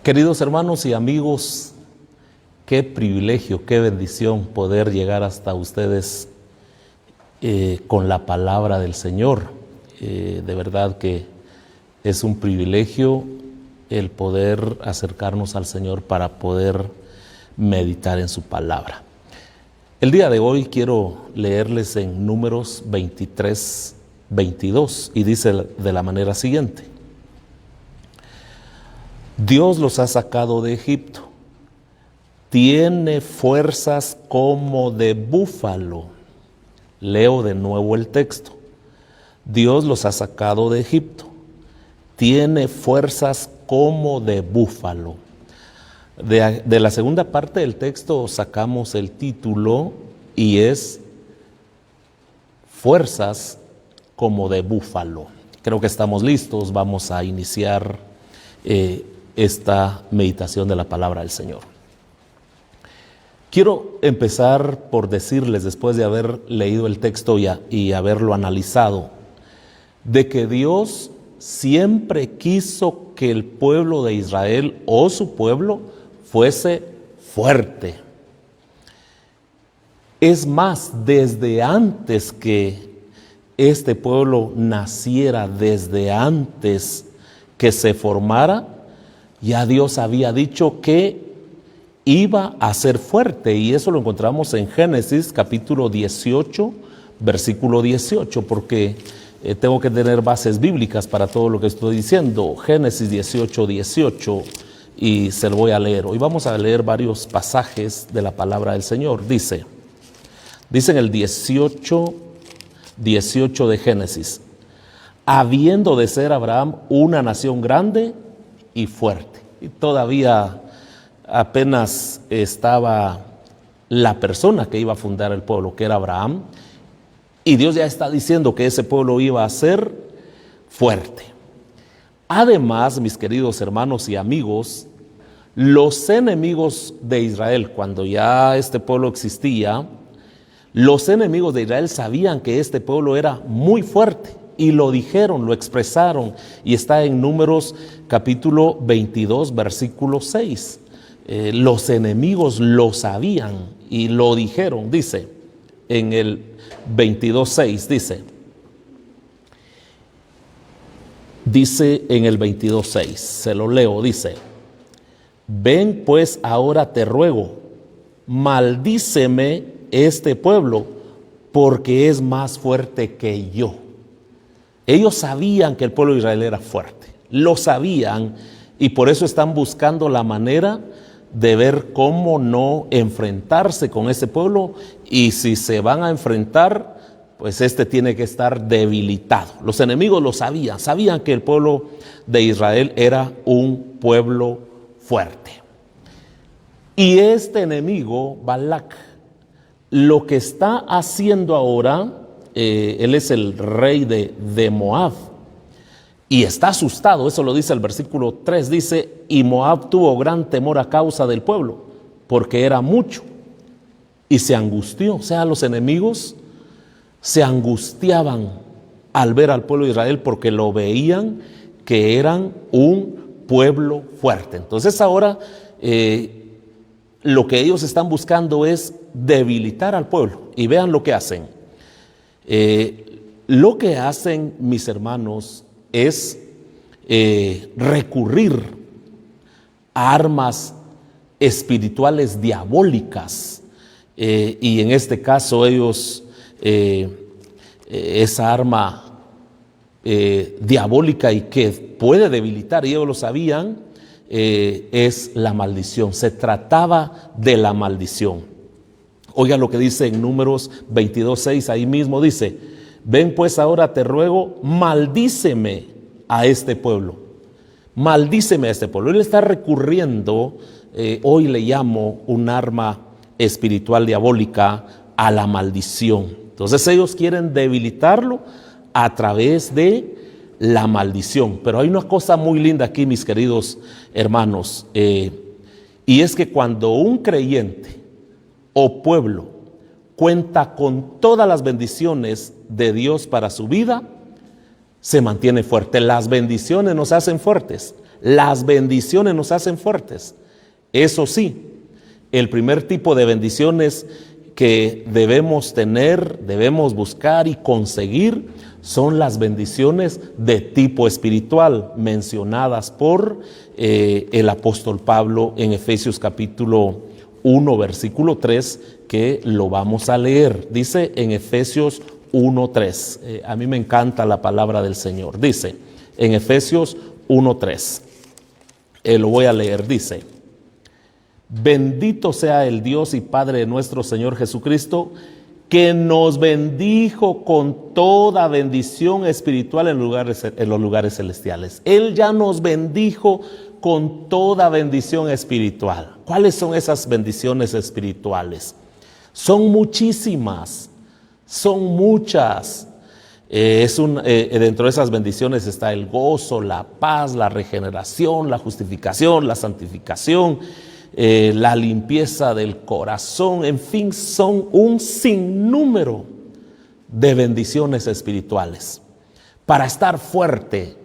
Queridos hermanos y amigos, qué privilegio, qué bendición poder llegar hasta ustedes con la palabra del Señor. De verdad que es un privilegio el poder acercarnos al Señor para poder meditar en su palabra. El día de hoy quiero leerles en Números 23, 22 y dice de la manera siguiente: Dios los ha sacado de Egipto, tiene fuerzas como de búfalo. Leo de nuevo el texto. Dios los ha sacado de Egipto, tiene fuerzas como de búfalo. De la segunda parte del texto sacamos el título y es Fuerzas como de búfalo. Creo que estamos listos, vamos a iniciar esta meditación de la palabra del Señor. Quiero empezar por decirles, después de haber leído el texto y haberlo analizado, de que Dios siempre quiso que el pueblo de Israel o su pueblo fuese fuerte. Es más, desde antes que este pueblo naciera, desde antes que se formara, ya Dios había dicho que iba a ser fuerte, y eso lo encontramos en Génesis capítulo 18, versículo 18, porque tengo que tener bases bíblicas para todo lo que estoy diciendo. Génesis 18, 18, y se lo voy a leer. Hoy vamos a leer varios pasajes de la palabra del Señor. Dice en el 18, 18 de Génesis: habiendo de ser Abraham una nación grande y fuerte. Y todavía apenas estaba la persona que iba a fundar el pueblo, que era Abraham, y Dios ya está diciendo que ese pueblo iba a ser fuerte. Además, mis queridos hermanos y amigos, los enemigos de Israel, cuando ya este pueblo existía, los enemigos de Israel sabían que este pueblo era muy fuerte, y lo dijeron, lo expresaron, y está en Números capítulo 22, versículo 6. Los enemigos lo sabían y lo dijeron. Dice en el 22:6, dice en el 22:6, se lo leo, dice: ven pues ahora te ruego, maldíceme este pueblo, porque es más fuerte que yo. Ellos sabían que el pueblo de Israel era fuerte, lo sabían, y por eso están buscando la manera de ver cómo no enfrentarse con ese pueblo, y si se van a enfrentar, pues este tiene que estar debilitado. Los enemigos lo sabían que el pueblo de Israel era un pueblo fuerte. Y este enemigo, Balac, lo que está haciendo ahora, él es el rey de Moab, y está asustado. Eso lo dice el versículo 3, dice: y Moab tuvo gran temor a causa del pueblo, porque era mucho, y se angustió. O sea, los enemigos se angustiaban al ver al pueblo de Israel, porque lo veían que eran un pueblo fuerte. Entonces ahora lo que ellos están buscando es debilitar al pueblo, y vean lo que hacen. Lo que hacen, mis hermanos, es recurrir a armas espirituales diabólicas, y en este caso ellos, esa arma diabólica y que puede debilitar, y ellos lo sabían, es la maldición. Se trataba de la maldición. Oiga lo que dice en Números 22:6, ahí mismo dice: ven pues ahora te ruego, maldíceme a este pueblo. Maldíceme a este pueblo. Él está recurriendo, hoy le llamo un arma espiritual diabólica, a la maldición. Entonces ellos quieren debilitarlo a través de la maldición. Pero hay una cosa muy linda aquí, mis queridos hermanos, y es que cuando un creyente o pueblo cuenta con todas las bendiciones de Dios para su vida, se mantiene fuerte. Las bendiciones nos hacen fuertes, Las bendiciones nos hacen fuertes. Eso sí, el primer tipo de bendiciones que debemos tener, debemos buscar y conseguir son las bendiciones de tipo espiritual mencionadas por el apóstol Pablo en Efesios capítulo 1, versículo 3, que lo vamos a leer. Dice en Efesios 1:3. A mí me encanta la palabra del Señor. Dice en Efesios 1:3. Lo voy a leer. Dice: bendito sea el Dios y Padre de nuestro Señor Jesucristo, que nos bendijo con toda bendición espiritual en los lugares celestiales. Él ya nos bendijo con toda bendición espiritual. ¿Cuáles son esas bendiciones espirituales? Son muchísimas, son muchas. Dentro de esas bendiciones está el gozo, la paz, la regeneración, la justificación, la santificación, la limpieza del corazón. En fin, son un sinnúmero de bendiciones espirituales. Para estar fuertes,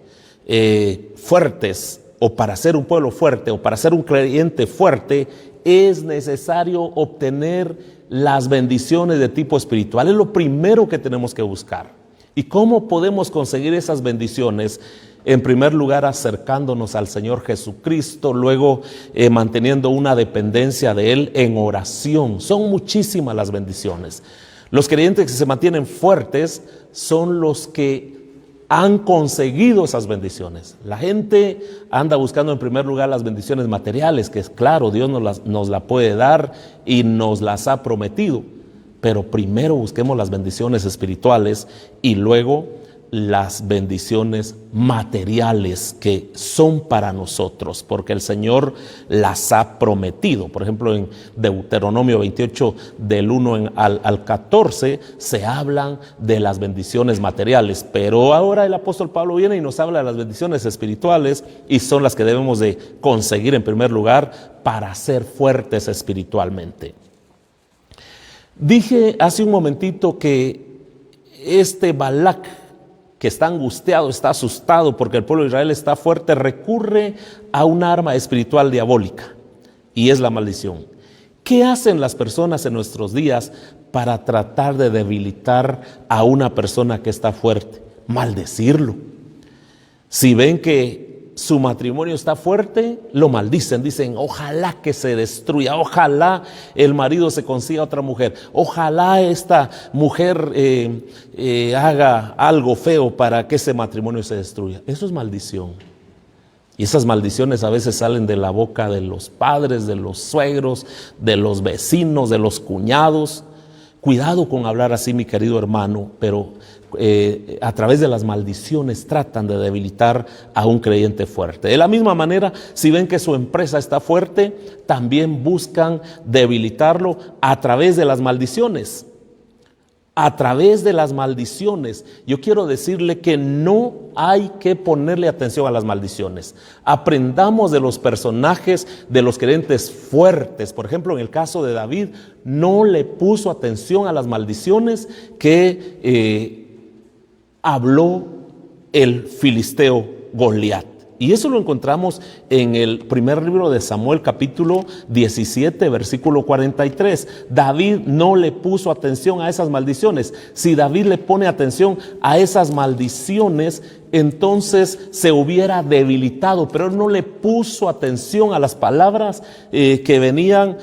o para ser un pueblo fuerte, o para ser un creyente fuerte, es necesario obtener las bendiciones de tipo espiritual. Es lo primero que tenemos que buscar. ¿Y cómo podemos conseguir esas bendiciones? En primer lugar, acercándonos al Señor Jesucristo, luego manteniendo una dependencia de Él en oración. Son muchísimas las bendiciones. Los creyentes que se mantienen fuertes son los que han conseguido esas bendiciones. La gente anda buscando en primer lugar las bendiciones materiales, que es claro, Dios nos la puede dar y nos las ha prometido. Pero primero busquemos las bendiciones espirituales y luego las bendiciones materiales que son para nosotros, porque el Señor las ha prometido. Por ejemplo, en Deuteronomio 28, del 1 al 14, se hablan de las bendiciones materiales, pero ahora el apóstol Pablo viene y nos habla de las bendiciones espirituales, y son las que debemos de conseguir en primer lugar para ser fuertes espiritualmente. Dije hace un momentito que este Balac, que está angustiado, está asustado porque el pueblo de Israel está fuerte, recurre a un arma espiritual diabólica, y es la maldición. ¿Qué hacen las personas en nuestros días para tratar de debilitar a una persona que está fuerte? Maldecirlo. Si ven que su matrimonio está fuerte, lo maldicen, dicen: ojalá que se destruya, ojalá el marido se consiga otra mujer, ojalá esta mujer haga algo feo para que ese matrimonio se destruya. Eso es maldición. Y esas maldiciones a veces salen de la boca de los padres, de los suegros, de los vecinos, de los cuñados. Cuidado con hablar así, mi querido hermano, pero a través de las maldiciones tratan de debilitar a un creyente fuerte. De la misma manera, si ven que su empresa está fuerte, también buscan debilitarlo a través de las maldiciones. A través de las maldiciones. Yo quiero decirle que no hay que ponerle atención a las maldiciones. Aprendamos de los personajes, de los creyentes fuertes. Por ejemplo, en el caso de David, no le puso atención a las maldiciones que habló el filisteo Goliat. Y eso lo encontramos en el primer libro de Samuel, capítulo 17, versículo 43. David no le puso atención a esas maldiciones. Si David le pone atención a esas maldiciones, entonces se hubiera debilitado, pero él no le puso atención a las palabras que venían,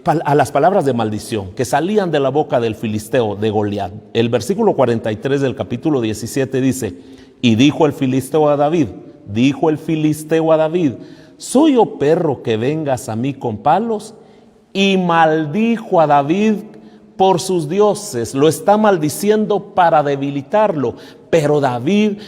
a las palabras de maldición que salían de la boca del filisteo de Goliat. El versículo 43 del capítulo 17 dice: y dijo el filisteo a David, ¿soy yo perro que vengas a mí con palos? Y maldijo a David por sus dioses. Lo está maldiciendo para debilitarlo. Pero David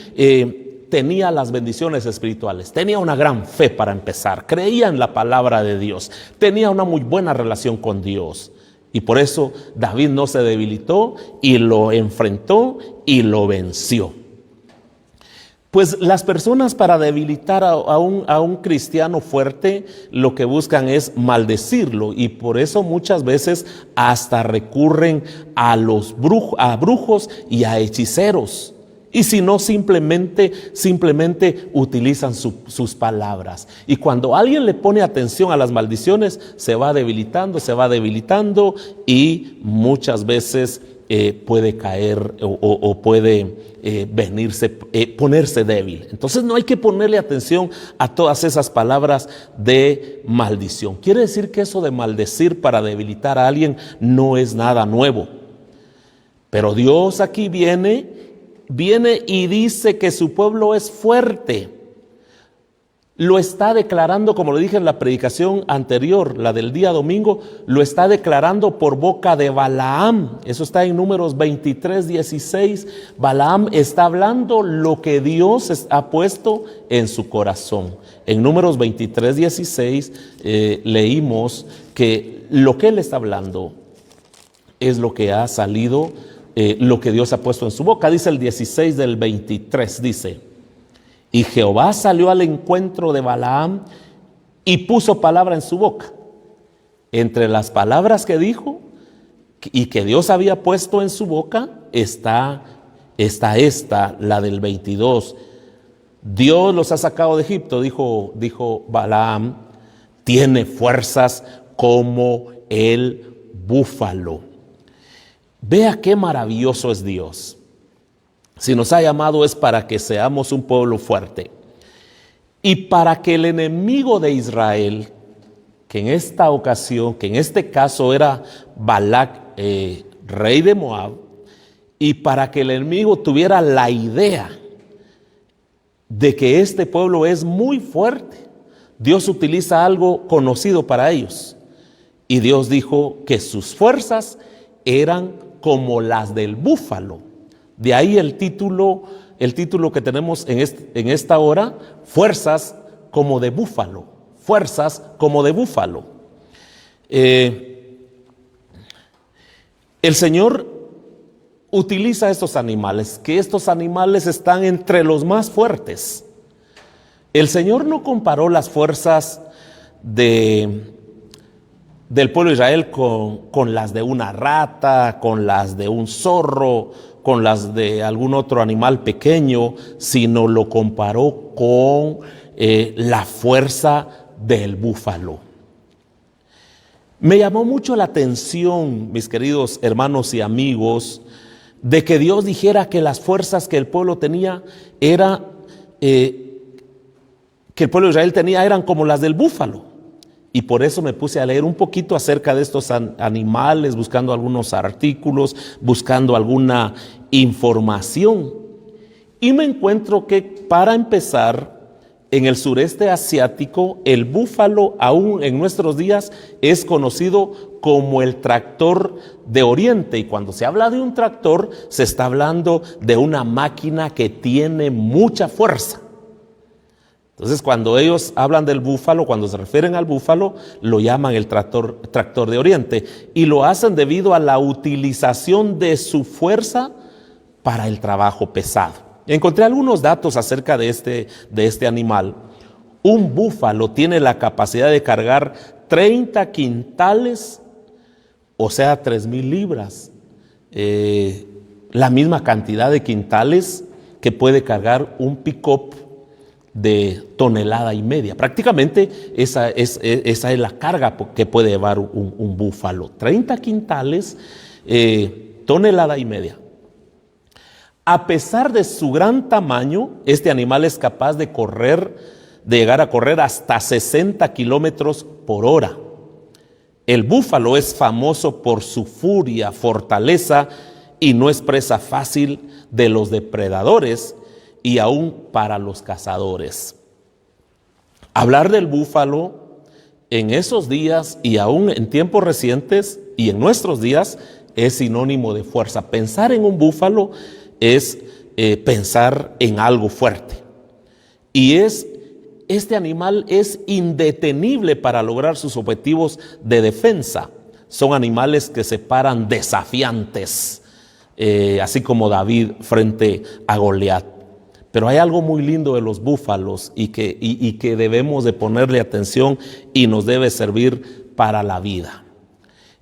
tenía las bendiciones espirituales, tenía una gran fe para empezar, creía en la palabra de Dios, tenía una muy buena relación con Dios. Y por eso David no se debilitó y lo enfrentó y lo venció. Pues las personas, para debilitar a un cristiano fuerte, lo que buscan es maldecirlo, y por eso muchas veces hasta recurren a brujos y a hechiceros. Y si no, simplemente utilizan sus palabras. Y cuando alguien le pone atención a las maldiciones, se va debilitando y muchas veces puede caer o puede ponerse débil. Entonces no hay que ponerle atención a todas esas palabras de maldición. Quiere decir que eso de maldecir para debilitar a alguien no es nada nuevo. Pero Dios aquí viene y dice que su pueblo es fuerte. Lo está declarando, como lo dije en la predicación anterior, la del día domingo, lo está declarando por boca de Balaam. Eso está en Números 23:16. Balaam está hablando lo que Dios ha puesto en su corazón. En Números 23:16 leímos que lo que él está hablando es lo que ha salido, lo que Dios ha puesto en su boca. Dice el 16 del 23, dice: y Jehová salió al encuentro de Balaam y puso palabra en su boca. Entre las palabras que dijo y que Dios había puesto en su boca está esta, la del 22. Dios los ha sacado de Egipto, dijo Balaam, tiene fuerzas como el búfalo. Vea qué maravilloso es Dios. Si nos ha llamado es para que seamos un pueblo fuerte y para que el enemigo de Israel, que en esta ocasión, que en este caso era Balac, rey de Moab, y para que el enemigo tuviera la idea de que este pueblo es muy fuerte, Dios utiliza algo conocido para ellos. Y Dios dijo que sus fuerzas eran como las del búfalo. De ahí el título que tenemos en esta hora, fuerzas como de búfalo. Fuerzas como de búfalo. El Señor utiliza estos animales, que estos animales están entre los más fuertes. El Señor no comparó las fuerzas del pueblo de Israel con las de una rata, con las de un zorro, con las de algún otro animal pequeño, sino lo comparó con la fuerza del búfalo. Me llamó mucho la atención, mis queridos hermanos y amigos, de que Dios dijera que las fuerzas que el pueblo tenía que el pueblo de Israel tenía eran como las del búfalo. Y por eso me puse a leer un poquito acerca de estos animales, buscando algunos artículos, buscando alguna información. Y me encuentro que, para empezar, en el sureste asiático, el búfalo aún en nuestros días es conocido como el tractor de Oriente. Y cuando se habla de un tractor, se está hablando de una máquina que tiene mucha fuerza. Entonces, cuando ellos hablan del búfalo, cuando se refieren al búfalo, lo llaman el tractor de Oriente, y lo hacen debido a la utilización de su fuerza para el trabajo pesado. Encontré algunos datos acerca de este animal. Un búfalo tiene la capacidad de cargar 30 quintales, o sea, 3,000 libras, la misma cantidad de quintales que puede cargar un pick-up de 1,5 toneladas. Prácticamente esa es la carga que puede llevar un búfalo. 30 quintales, 1,5 toneladas. A pesar de su gran tamaño, este animal es capaz de llegar a correr hasta 60 kilómetros por hora. El búfalo es famoso por su furia, fortaleza, y no es presa fácil de los depredadores y aún para los cazadores. Hablar del búfalo en esos días y aún en tiempos recientes y en nuestros días es sinónimo de fuerza. Pensar en un búfalo es pensar en algo fuerte. Y este animal es indetenible para lograr sus objetivos de defensa. Son animales que se paran desafiantes, así como David frente a Goliat. Pero hay algo muy lindo de los búfalos y que debemos de ponerle atención y nos debe servir para la vida.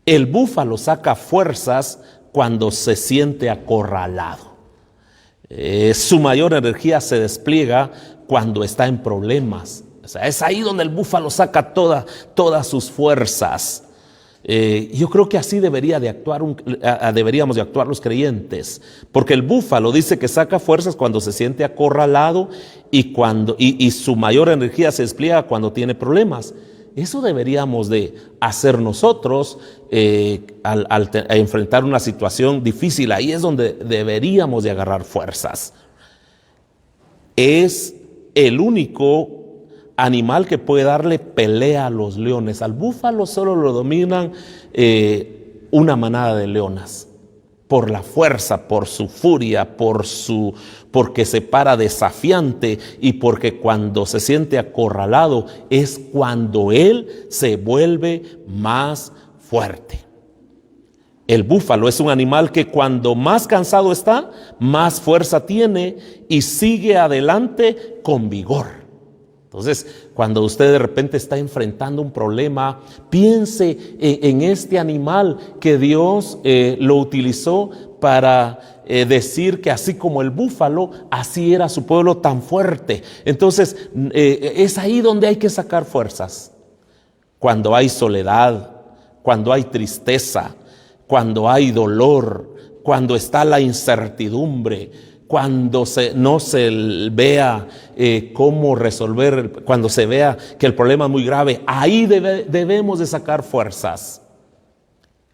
El búfalo saca fuerzas cuando se siente acorralado. Su mayor energía se despliega cuando está en problemas. O sea, es ahí donde el búfalo saca todas sus fuerzas. Yo creo que así deberíamos de actuar los creyentes, porque el búfalo dice que saca fuerzas cuando se siente acorralado y su mayor energía se despliega cuando tiene problemas. Eso deberíamos de hacer nosotros al enfrentar una situación difícil. Ahí es donde deberíamos de agarrar fuerzas. Es el único animal que puede darle pelea a los leones. Al búfalo solo lo dominan una manada de leonas, por la fuerza, por su furia, porque se para desafiante y porque cuando se siente acorralado es cuando él se vuelve más fuerte. El búfalo es un animal que cuando más cansado está, más fuerza tiene y sigue adelante con vigor. Entonces, cuando usted de repente está enfrentando un problema, piense en este animal que Dios lo utilizó para decir que así como el búfalo, así era su pueblo tan fuerte. Entonces, es ahí donde hay que sacar fuerzas. Cuando hay soledad, cuando hay tristeza, cuando hay dolor, cuando está la incertidumbre, cuando no se vea cómo resolver, cuando se vea que el problema es muy grave, ahí debemos de sacar fuerzas.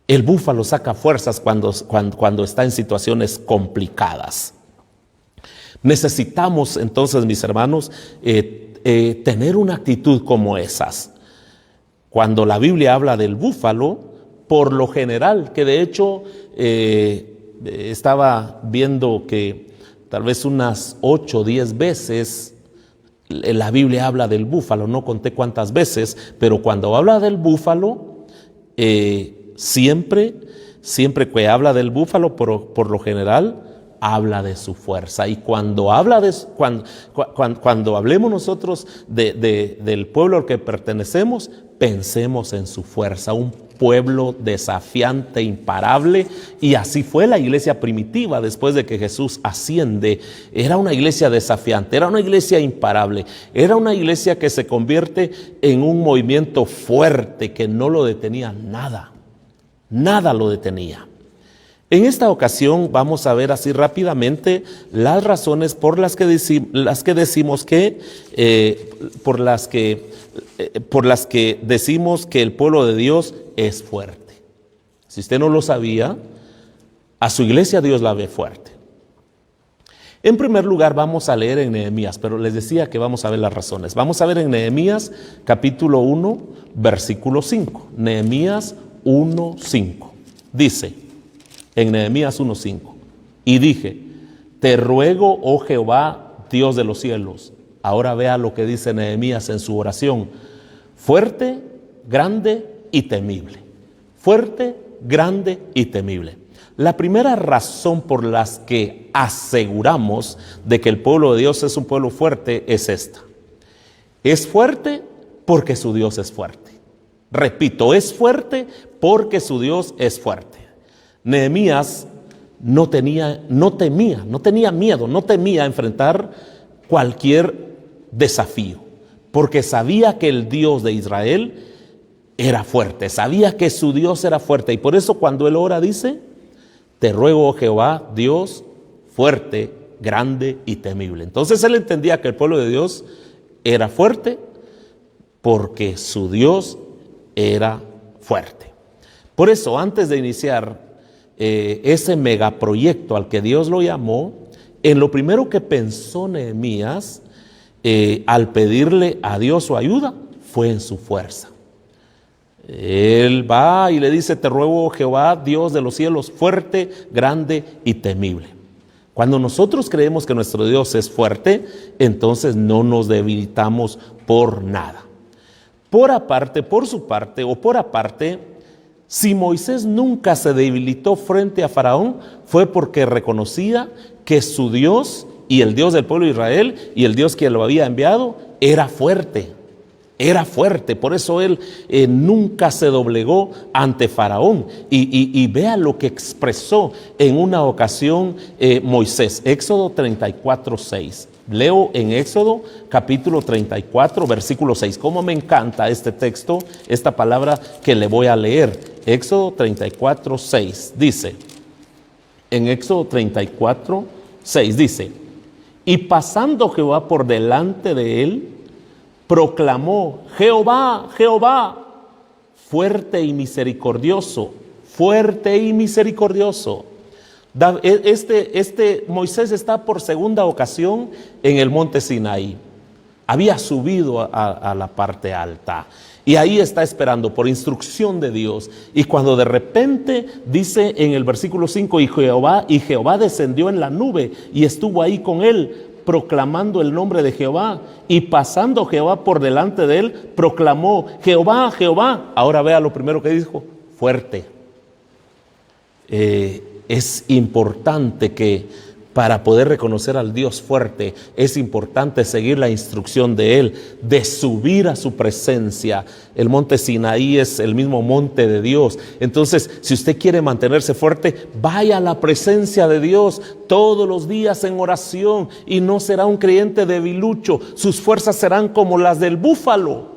El búfalo saca fuerzas cuando está en situaciones complicadas. Necesitamos entonces, mis hermanos, tener una actitud como esas. Cuando la Biblia habla del búfalo, por lo general, que de hecho estaba viendo que tal vez unas 8 o 10 veces la Biblia habla del búfalo, no conté cuántas veces, pero cuando habla del búfalo, siempre que habla del búfalo, por lo general, habla de su fuerza. Y cuando hablemos nosotros del pueblo al que pertenecemos, pensemos en su fuerza, un pueblo desafiante, imparable. Y así fue la iglesia primitiva después de que Jesús asciende. Era una iglesia desafiante, era una iglesia imparable, era una iglesia que se convierte en un movimiento fuerte que no lo detenía nada lo detenía. En esta ocasión vamos a ver así rápidamente las razones por las que decimos que el pueblo de Dios es fuerte. Si usted no lo sabía, a su iglesia Dios la ve fuerte. En primer lugar vamos a leer en Nehemías, pero les decía que vamos a ver las razones. Vamos a ver en Nehemías capítulo 1, versículo 5. Nehemías 1:5. Dice en Nehemías 1:5: y dije, te ruego, oh Jehová, Dios de los cielos. Ahora vea lo que dice Nehemías en su oración: fuerte, grande y temible. Fuerte, grande y temible. La primera razón por las que aseguramos de que el pueblo de Dios es un pueblo fuerte es esta: es fuerte porque su Dios es fuerte. Repito, es fuerte porque su Dios es fuerte. Nehemías no temía enfrentar cualquier desafío, porque sabía que el Dios de Israel era fuerte, sabía que su Dios era fuerte, y por eso cuando él ora dice: te ruego, oh Jehová, Dios fuerte, grande y temible. Entonces él entendía que el pueblo de Dios era fuerte porque su Dios era fuerte. Por eso, antes de iniciar ese megaproyecto al que Dios lo llamó, en lo primero que pensó Nehemías al pedirle a Dios su ayuda fue en su fuerza. Él va y le dice: te ruego, Jehová, Dios de los cielos, fuerte, grande y temible. Cuando nosotros creemos que nuestro Dios es fuerte, entonces no nos debilitamos por nada. Por su parte, si Moisés nunca se debilitó frente a Faraón, fue porque reconocía que su Dios y el Dios del pueblo de Israel y el Dios que lo había enviado era fuerte. Era fuerte, por eso él nunca se doblegó ante Faraón. Y vea lo que expresó en una ocasión Moisés. Éxodo 34:6. Leo en Éxodo capítulo 34, versículo 6. Cómo me encanta este texto, esta palabra que le voy a leer. Éxodo 34:6 dice, en Éxodo 34:6 dice: y pasando Jehová por delante de él, proclamó: Jehová, Jehová, fuerte y misericordioso, fuerte y misericordioso. Moisés está por segunda ocasión en el monte Sinaí. Había subido a la parte alta y ahí está esperando por instrucción de Dios. Y cuando de repente dice en el versículo 5, y Jehová descendió en la nube y estuvo ahí con él, proclamando el nombre de Jehová, y pasando Jehová por delante de él, proclamó: Jehová, Jehová. Ahora vea lo primero que dijo: fuerte. Es importante que para poder reconocer al Dios fuerte, es importante seguir la instrucción de Él, de subir a su presencia. El monte Sinaí es el mismo monte de Dios. Entonces, si usted quiere mantenerse fuerte, vaya a la presencia de Dios todos los días en oración, y no será un creyente debilucho. Sus fuerzas serán como las del búfalo.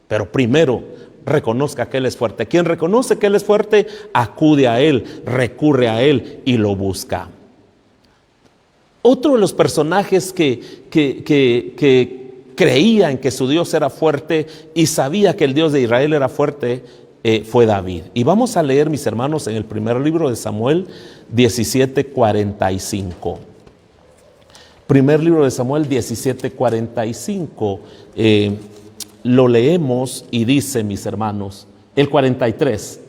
Pero primero, reconozca que Él es fuerte. Quien reconoce que Él es fuerte, acude a Él, recurre a Él y lo busca. Otro de los personajes que creían que su Dios era fuerte y sabía que el Dios de Israel era fuerte fue David. Y vamos a leer, mis hermanos, en el primer libro de Samuel 17:45. Primer libro de Samuel 17:45. Lo leemos y dice, mis hermanos, el 43.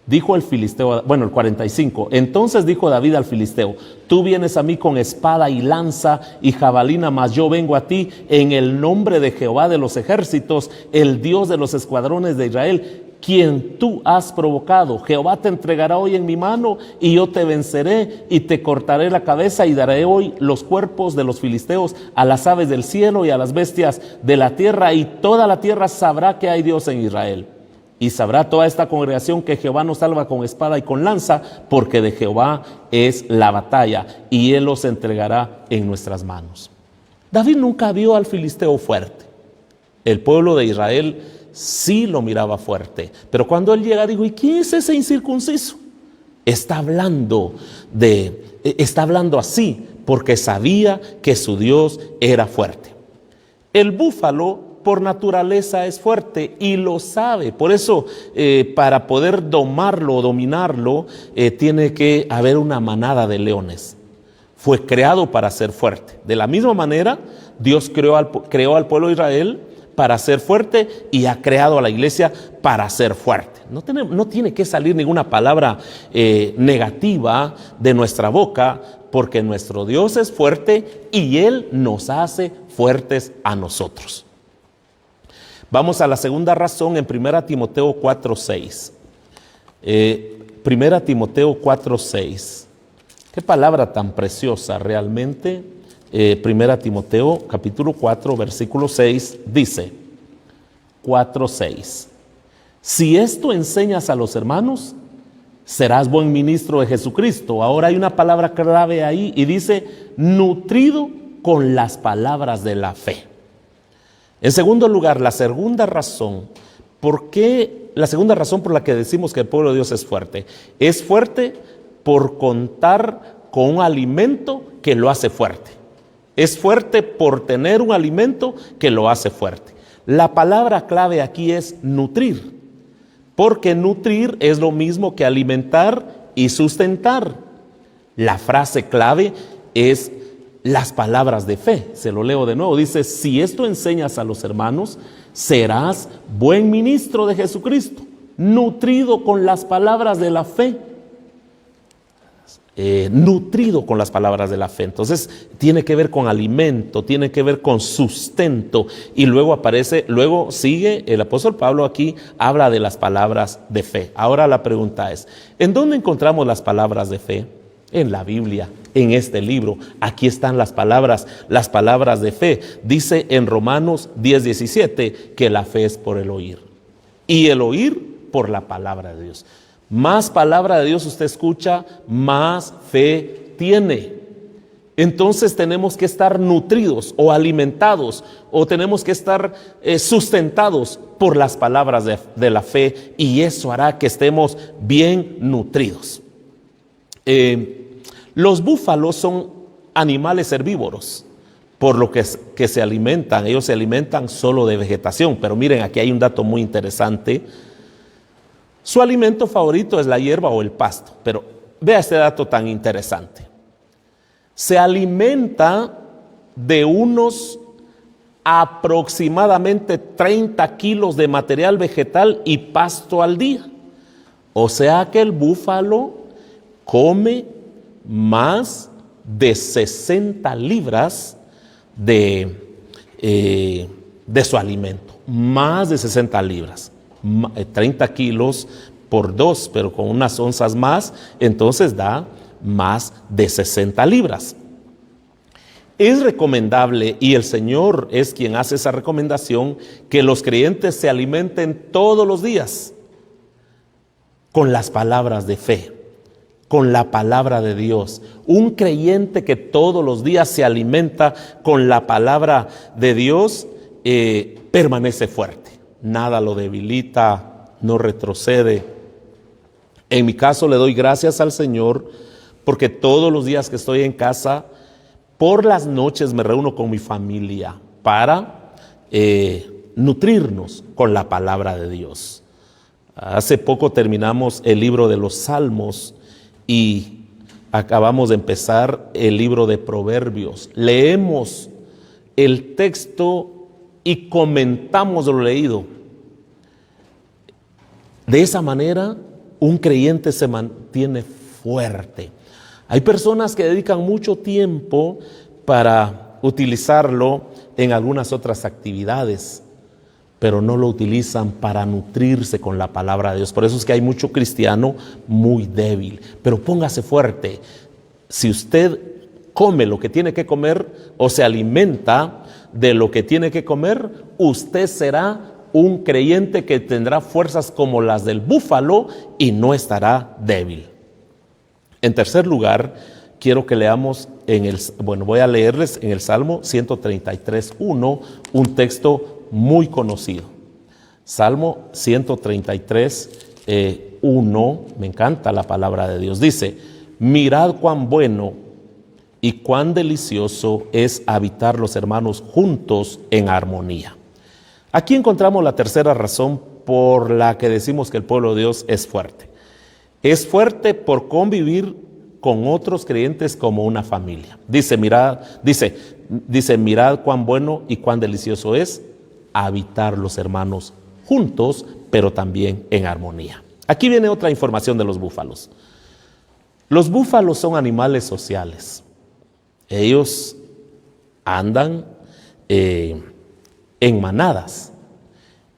Dijo el filisteo, bueno, el 45. Entonces dijo David al filisteo: tú vienes a mí con espada y lanza y jabalina, mas yo vengo a ti en el nombre de Jehová de los ejércitos, el Dios de los escuadrones de Israel, quien tú has provocado. Jehová te entregará hoy en mi mano, y yo te venceré y te cortaré la cabeza, y daré hoy los cuerpos de los filisteos a las aves del cielo y a las bestias de la tierra, y toda la tierra sabrá que hay Dios en Israel. Y sabrá toda esta congregación que Jehová nos salva con espada y con lanza, porque de Jehová es la batalla, y Él los entregará en nuestras manos. David nunca vio al filisteo fuerte. El pueblo de Israel sí lo miraba fuerte. Pero cuando él llega, dijo: ¿y quién es ese incircunciso? Está hablando así porque sabía que su Dios era fuerte. El búfalo por naturaleza es fuerte y lo sabe. Por eso, para poder domarlo o dominarlo, tiene que haber una manada de leones. Fue creado para ser fuerte. De la misma manera, Dios creó al pueblo de Israel para ser fuerte, y ha creado a la iglesia para ser fuerte. No tiene que salir ninguna palabra negativa de nuestra boca, porque nuestro Dios es fuerte y Él nos hace fuertes a nosotros. Vamos a la segunda razón en 1 Timoteo 4:6. 1 Timoteo 4:6. Qué palabra tan preciosa realmente. 1 Timoteo capítulo 4 versículo 6 dice, 4:6: si esto enseñas a los hermanos, serás buen ministro de Jesucristo. Ahora hay una palabra clave ahí y dice: nutrido con las palabras de la fe. En segundo lugar, la segunda razón por la que decimos que el pueblo de Dios es fuerte por contar con un alimento que lo hace fuerte. Es fuerte por tener un alimento que lo hace fuerte. La palabra clave aquí es nutrir, porque nutrir es lo mismo que alimentar y sustentar. La frase clave es las palabras de fe. Se lo leo de nuevo. Dice: si esto enseñas a los hermanos, serás buen ministro de Jesucristo, nutrido con las palabras de la fe. Nutrido con las palabras de la fe. Entonces tiene que ver con alimento, tiene que ver con sustento. Y luego sigue el apóstol Pablo aquí, habla de las palabras de fe. Ahora la pregunta es: ¿en dónde encontramos las palabras de fe? En la Biblia, en este libro, aquí están las palabras de fe. Dice en Romanos 10:17 que la fe es por el oír. Y el oír por la palabra de Dios. Más palabra de Dios usted escucha, más fe tiene. Entonces tenemos que estar nutridos o alimentados o tenemos que estar sustentados por las palabras de la fe, y eso hará que estemos bien nutridos. Los búfalos son animales herbívoros, por lo que se alimentan. Ellos se alimentan solo de vegetación, pero miren, aquí hay un dato muy interesante. Su alimento favorito es la hierba o el pasto, pero vea este dato tan interesante. Se alimenta de unos aproximadamente 30 kilos de material vegetal y pasto al día. O sea que el búfalo come más de 60 libras de su alimento. Más de 60 libras. 30 kilos por 2, pero con unas onzas más, entonces da más de 60 libras. Es recomendable, y el Señor es quien hace esa recomendación, que los creyentes se alimenten todos los días con las palabras de fe, con la palabra de Dios. Un creyente que todos los días se alimenta con la palabra de Dios permanece fuerte. Nada lo debilita, no retrocede. En mi caso le doy gracias al Señor porque todos los días que estoy en casa, por las noches me reúno con mi familia para nutrirnos con la palabra de Dios. Hace poco terminamos el libro de los Salmos y acabamos de empezar el libro de Proverbios. Leemos el texto y comentamos lo leído. De esa manera, un creyente se mantiene fuerte. Hay personas que dedican mucho tiempo para utilizarlo en algunas otras actividades, pero no lo utilizan para nutrirse con la palabra de Dios. Por eso es que hay mucho cristiano muy débil. Pero póngase fuerte. Si usted come lo que tiene que comer o se alimenta de lo que tiene que comer, usted será un creyente que tendrá fuerzas como las del búfalo y no estará débil. En tercer lugar, quiero que leamos voy a leerles en el Salmo 133:1, un texto muy conocido. Salmo 133:1, me encanta la palabra de Dios. Dice: mirad cuán bueno y cuán delicioso es habitar los hermanos juntos en armonía. Aquí encontramos la tercera razón por la que decimos que el pueblo de Dios es fuerte. Es fuerte por convivir con otros creyentes como una familia. Dice, mirad cuán bueno y cuán delicioso es habitar los hermanos juntos, pero también en armonía. Aquí viene otra información de los búfalos. Los búfalos son animales sociales. Ellos andan en manadas.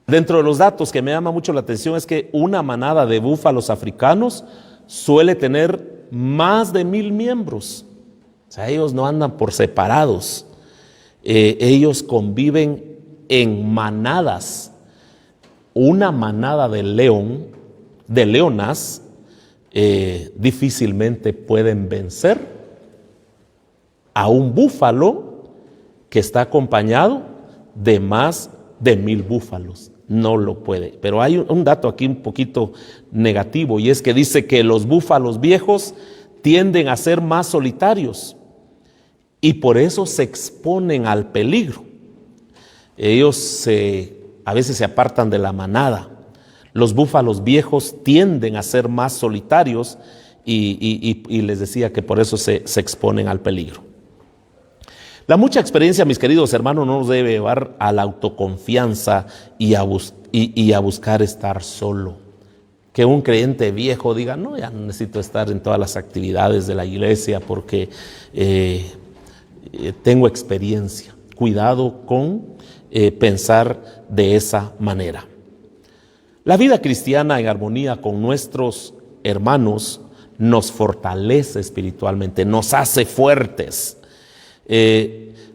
Dentro de los datos que me llama mucho la atención es que una manada de búfalos africanos suele tener más de 1,000 miembros. O sea, ellos no andan por separados. Ellos conviven en manadas. Una manada de leonas, difícilmente pueden vencer a un búfalo que está acompañado de más de 1,000 búfalos. No lo puede. Pero hay un dato aquí un poquito negativo, y es que dice que los búfalos viejos tienden a ser más solitarios y por eso se exponen al peligro. Ellos a veces se apartan de la manada. Los búfalos viejos tienden a ser más solitarios y les decía que por eso se exponen al peligro. La mucha experiencia, mis queridos hermanos, no nos debe llevar a la autoconfianza y a buscar estar solo. Que un creyente viejo diga: no, ya no necesito estar en todas las actividades de la iglesia porque tengo experiencia. Cuidado con pensar de esa manera. La vida cristiana en armonía con nuestros hermanos nos fortalece espiritualmente, nos hace fuertes.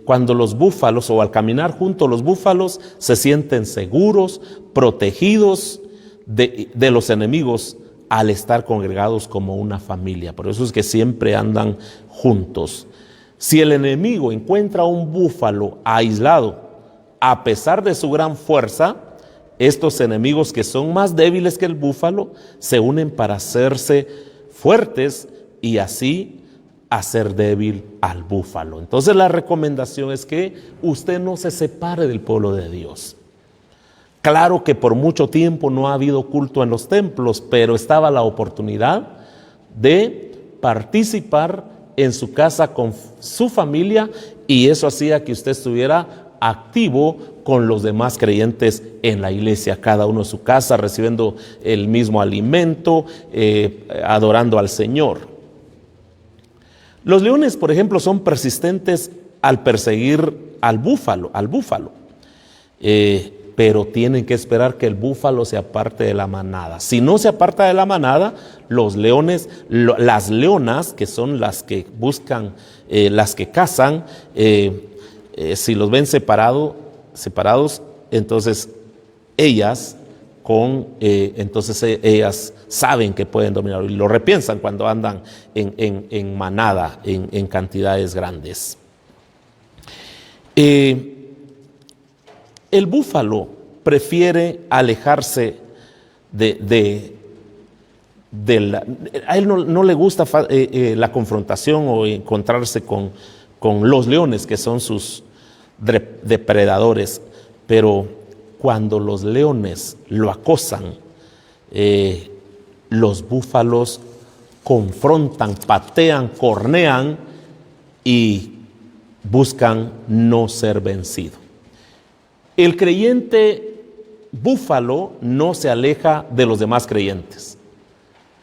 Cuando los búfalos, o al caminar junto a los búfalos, se sienten seguros, protegidos de los enemigos al estar congregados como una familia. Por eso es que siempre andan juntos. Si el enemigo encuentra un búfalo aislado, a pesar de su gran fuerza, estos enemigos que son más débiles que el búfalo se unen para hacerse fuertes y así hacer débil al búfalo. Entonces la recomendación es que usted no se separe del pueblo de Dios. Claro que por mucho tiempo no ha habido culto en los templos, pero estaba la oportunidad de participar en su casa con su familia, y eso hacía que usted estuviera activo con los demás creyentes en la iglesia, cada uno en su casa, recibiendo el mismo alimento, adorando al Señor. Los leones, por ejemplo, son persistentes al perseguir al búfalo, pero tienen que esperar que el búfalo se aparte de la manada. Si no se aparta de la manada, los leones, las leonas, que son las que buscan, las que cazan, si los ven separados, entonces ellas saben que pueden dominar, y lo repiensan cuando andan en manada, en cantidades grandes. El búfalo prefiere alejarse a él no le gusta la confrontación o encontrarse con los leones, que son sus depredadores, pero cuando los leones lo acosan, los búfalos confrontan, patean, cornean y buscan no ser vencido. El creyente búfalo no se aleja de los demás creyentes.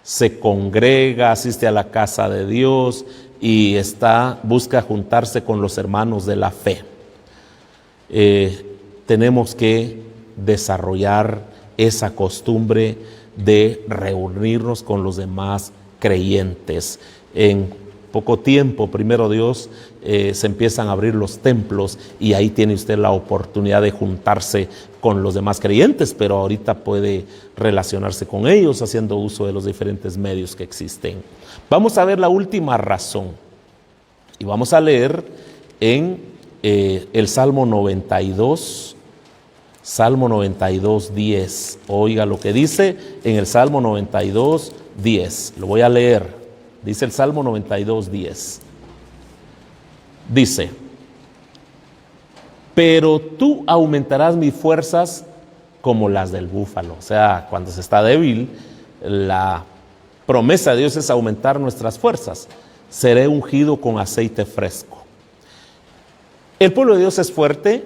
Se congrega, asiste a la casa de Dios y busca juntarse con los hermanos de la fe. Tenemos que desarrollar esa costumbre de reunirnos con los demás creyentes. En poco tiempo, primero Dios, se empiezan a abrir los templos y ahí tiene usted la oportunidad de juntarse con los demás creyentes, pero ahorita puede relacionarse con ellos haciendo uso de los diferentes medios que existen. Vamos a ver la última razón y vamos a leer en el Salmo 92, Salmo 92, 10. Oiga lo que dice en el Salmo 92, 10. Lo voy a leer. Dice el Salmo 92, 10. Dice: pero tú aumentarás mis fuerzas como las del búfalo. O sea, cuando se está débil, la promesa de Dios es aumentar nuestras fuerzas. Seré ungido con aceite fresco. El pueblo de Dios es fuerte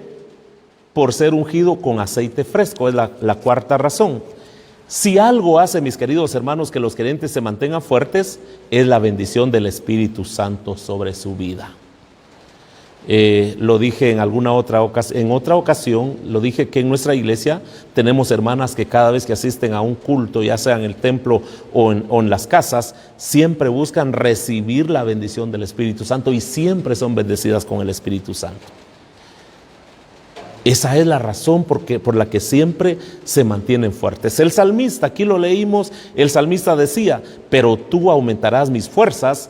por ser ungido con aceite fresco. Es la cuarta razón. Si algo hace, mis queridos hermanos, que los creyentes se mantengan fuertes, es la bendición del Espíritu Santo sobre su vida. Lo dije en otra ocasión, lo dije que en nuestra iglesia tenemos hermanas que cada vez que asisten a un culto, ya sea en el templo o en las casas, siempre buscan recibir la bendición del Espíritu Santo y siempre son bendecidas con el Espíritu Santo. Esa es la razón por la que siempre se mantienen fuertes. El salmista, aquí lo leímos, el salmista decía: pero tú aumentarás mis fuerzas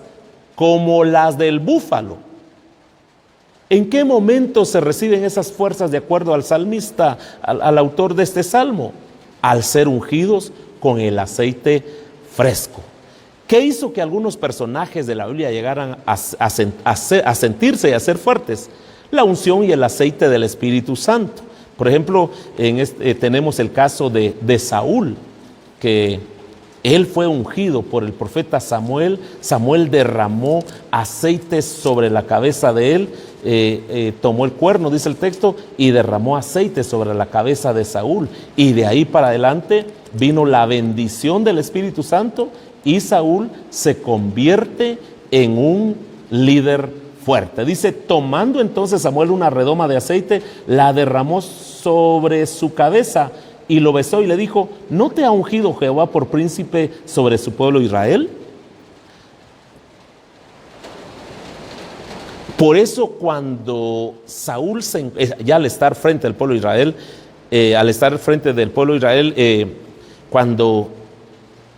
como las del búfalo. ¿En qué momento se reciben esas fuerzas de acuerdo al salmista, al autor de este salmo? Al ser ungidos con el aceite fresco. ¿Qué hizo que algunos personajes de la Biblia llegaran a sentirse y a ser fuertes? La unción y el aceite del Espíritu Santo. Por ejemplo, tenemos el caso de Saúl, que él fue ungido por el profeta Samuel. Samuel derramó aceite sobre la cabeza de él, tomó el cuerno, dice el texto, y derramó aceite sobre la cabeza de Saúl. Y de ahí para adelante vino la bendición del Espíritu Santo y Saúl se convierte en un líder fuerte. Dice: tomando entonces Samuel una redoma de aceite, la derramó sobre su cabeza y lo besó y le dijo: ¿no te ha ungido Jehová por príncipe sobre su pueblo Israel? Por eso cuando Saúl, ya al estar frente al pueblo de Israel, cuando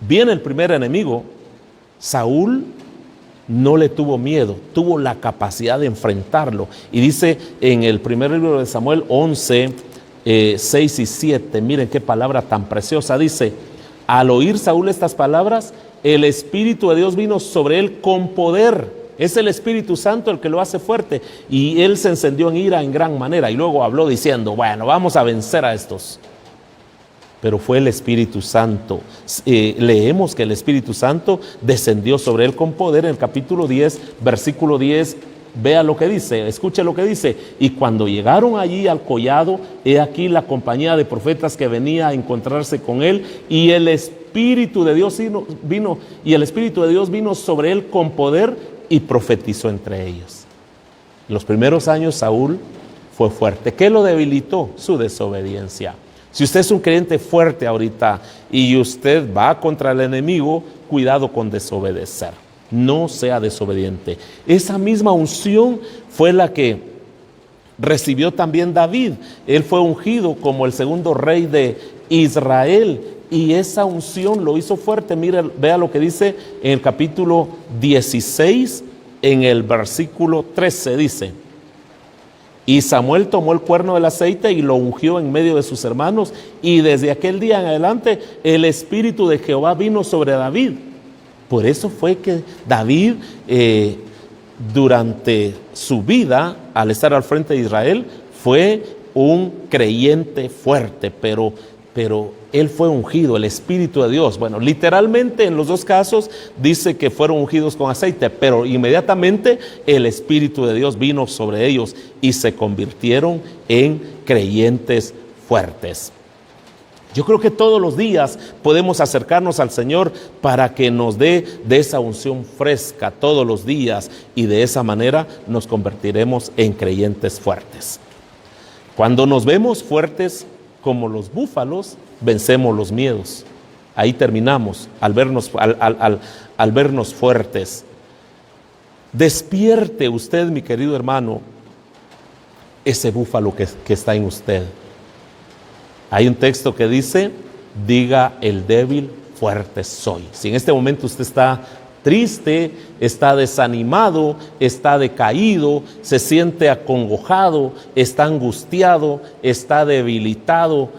viene el primer enemigo, Saúl no le tuvo miedo, tuvo la capacidad de enfrentarlo. Y dice en el primer libro de Samuel 11, 6 y 7, miren qué palabra tan preciosa. Dice: al oír Saúl estas palabras, el Espíritu de Dios vino sobre él con poder. Es el Espíritu Santo el que lo hace fuerte. Y él se encendió en ira en gran manera. Y luego habló diciendo: bueno, vamos a vencer a estos. Pero fue el Espíritu Santo. Leemos que el Espíritu Santo descendió sobre él con poder. En el capítulo 10, versículo 10, vea lo que dice, escuche lo que dice. Y cuando llegaron allí al collado, he aquí la compañía de profetas que venía a encontrarse con él, y el Espíritu de Dios vino sobre él con poder, y profetizó entre ellos. En los primeros años Saúl fue fuerte. ¿Qué lo debilitó? Su desobediencia. Si usted es un creyente fuerte ahorita y usted va contra el enemigo, cuidado con desobedecer. No sea desobediente. Esa misma unción fue la que recibió también David. Él fue ungido como el segundo rey de Israel, y esa unción lo hizo fuerte. Mire, vea lo que dice en el capítulo 16, en el versículo 13, dice: y Samuel tomó el cuerno del aceite y lo ungió en medio de sus hermanos, y desde aquel día en adelante el Espíritu de Jehová vino sobre David. Por eso fue que David, durante su vida, al estar al frente de Israel, fue un creyente fuerte, pero él fue ungido, el Espíritu de Dios. Bueno, literalmente en los dos casos dice que fueron ungidos con aceite, pero inmediatamente el Espíritu de Dios vino sobre ellos y se convirtieron en creyentes fuertes. Yo creo que todos los días podemos acercarnos al Señor para que nos dé de esa unción fresca todos los días, y de esa manera nos convertiremos en creyentes fuertes. Cuando nos vemos fuertes como los búfalos, vencemos los miedos. Ahí terminamos al vernos fuertes. Despierte usted, mi querido hermano, ese búfalo que está en usted. Hay un texto que dice: diga el débil, fuerte soy. Si en este momento usted está triste, está desanimado, está decaído, se siente acongojado, está angustiado, está debilitado,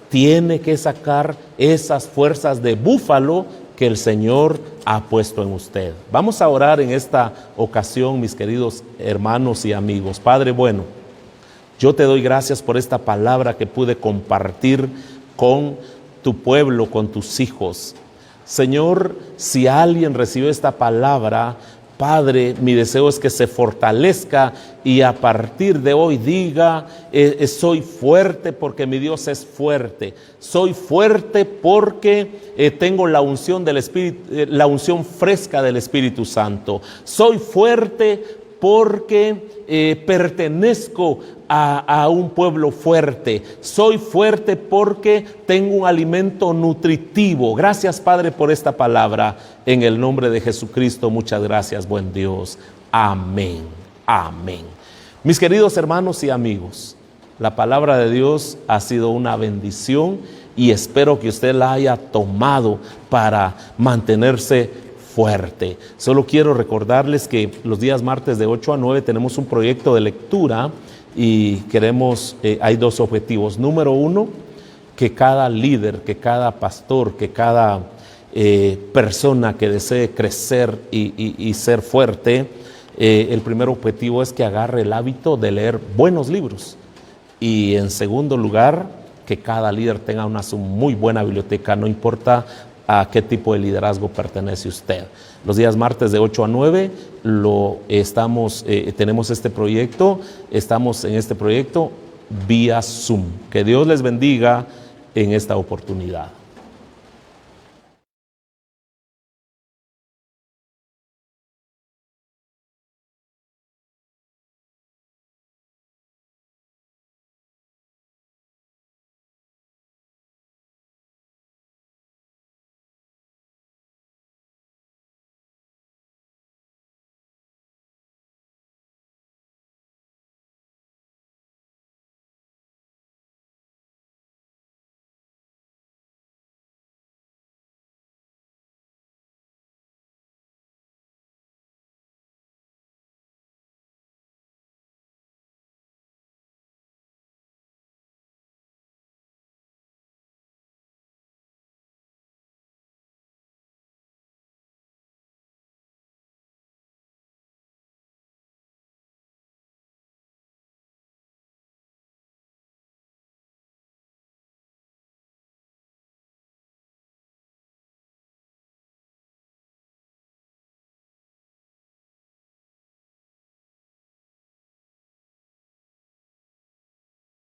tiene que sacar esas fuerzas de búfalo que el Señor ha puesto en usted. Vamos a orar en esta ocasión, mis queridos hermanos y amigos. Padre bueno, yo te doy gracias por esta palabra que pude compartir con tu pueblo, con tus hijos. Señor, si alguien recibió esta palabra, Padre, mi deseo es que se fortalezca y a partir de hoy diga: soy fuerte porque mi Dios es fuerte. Soy fuerte porque tengo la unción del Espíritu, la unción fresca del Espíritu Santo. Soy fuerte porque pertenezco a un pueblo fuerte. Soy fuerte porque tengo un alimento nutritivo. Gracias, Padre, por esta palabra. En el nombre de Jesucristo, muchas gracias, buen Dios. Amén. Amén. Mis queridos hermanos y amigos, la palabra de Dios ha sido una bendición y espero que usted la haya tomado para mantenerse fuerte. Solo quiero recordarles que los días martes de 8 a 9 tenemos un proyecto de lectura y queremos, hay dos objetivos. Número uno, que cada líder, que cada pastor, que cada persona que desee crecer y ser fuerte, el primer objetivo es que agarre el hábito de leer buenos libros. Y en segundo lugar, que cada líder tenga una muy buena biblioteca, no importa a qué tipo de liderazgo pertenece usted. Los días martes de 8 a 9 tenemos este proyecto, estamos en este proyecto vía Zoom. Que Dios les bendiga en esta oportunidad.